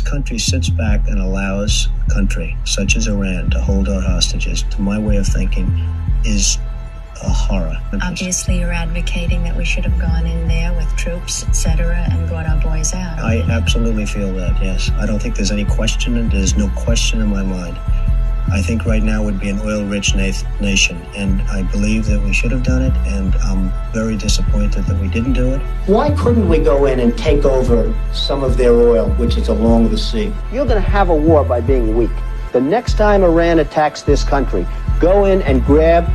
This country sits back and allows a country such as Iran to hold our hostages, to my way of thinking, is a horror. Obviously, you're advocating that we should have gone in there with troops, etc., and brought our boys out. I absolutely feel that, yes. I don't think there's any question, and there's no question in my mind. I think right now would be an oil-rich nation, and I believe that we should have done it, and I'm very disappointed that we didn't do it. Why couldn't we go in and take over some of their oil, which is along the sea? You're going to have a war by being weak. The next time Iran attacks this country, go in and grab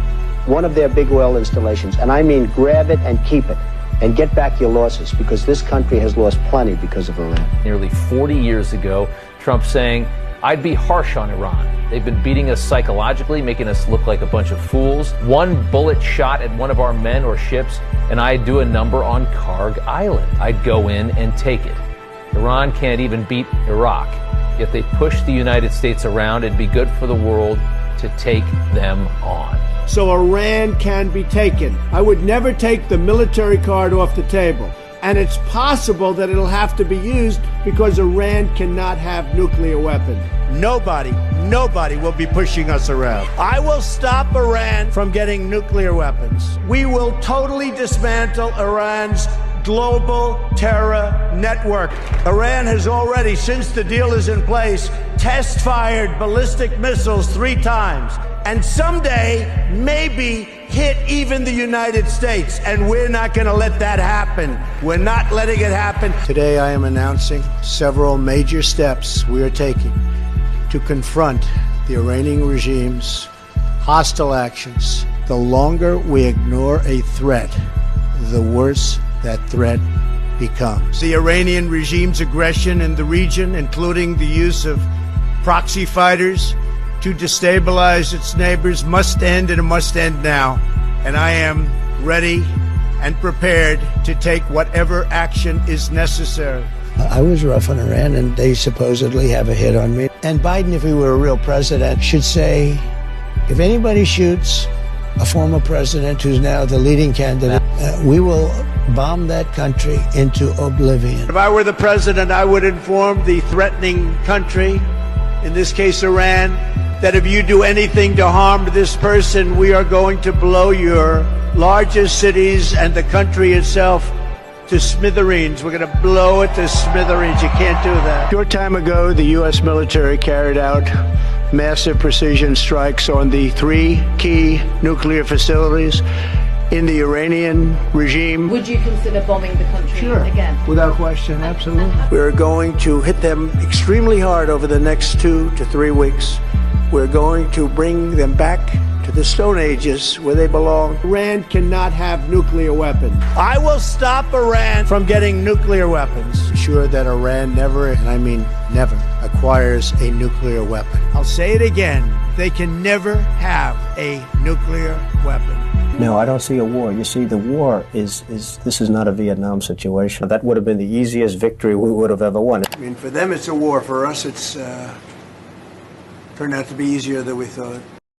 one of their big oil installations, and I mean grab it and keep it, and get back your losses, because this country has lost plenty because of Iran. Nearly 40 years ago, Trump saying, "I'd be harsh on Iran. They've been beating us psychologically, making us look like a bunch of fools. One bullet shot at one of our men or ships, and I'd do a number on Karg Island. I'd go in and take it. Iran can't even beat Iraq, yet they push the United States around. It'd be good for the world to take them on." So Iran can be taken. I would never take the military card off the table. And it's possible that it'll have to be used because Iran cannot have nuclear weapons. Nobody will be pushing us around. I will stop Iran from getting nuclear weapons. We will totally dismantle Iran's global terror network. Iran has already, since the deal is in place, test-fired ballistic missiles 3 times. And someday, maybe hit even the United States. And we're not going to let that happen. We're not letting it happen. Today, I am announcing several major steps we are taking to confront the Iranian regime's hostile actions. The longer we ignore a threat, the worse that threat becomes. The Iranian regime's aggression in the region, including the use of proxy fighters to destabilize its neighbors, must end, and it must end now. And I am ready and prepared to take whatever action is necessary. I was rough on Iran, and they supposedly have a hit on me. And Biden, if he were a real president, should say, if anybody shoots a former president who's now the leading candidate, we will bomb that country into oblivion. If I were the president, I would inform the threatening country, in this case Iran, that if you do anything to harm this person, we are going to blow your largest cities and the country itself to smithereens. We're going to blow it to smithereens. You can't do that. A short time ago, the U.S. military carried out massive precision strikes on the 3 key nuclear facilities in the Iranian regime. Would you consider bombing the country again? Without question, absolutely. We're going to hit them extremely hard over the next 2 to 3 weeks. We're going to bring them back to the Stone Ages where they belong. Iran cannot have nuclear weapons. I will stop Iran from getting nuclear weapons. Ensure that Iran never, and I mean never, acquires a nuclear weapon. I'll say it again. They can never have a nuclear weapon. No, I don't see a war. You see, the war is this is not a Vietnam situation. That would have been the easiest victory we would have ever won. I mean, for them it's a war. For us, it's turned out to be easier than we thought.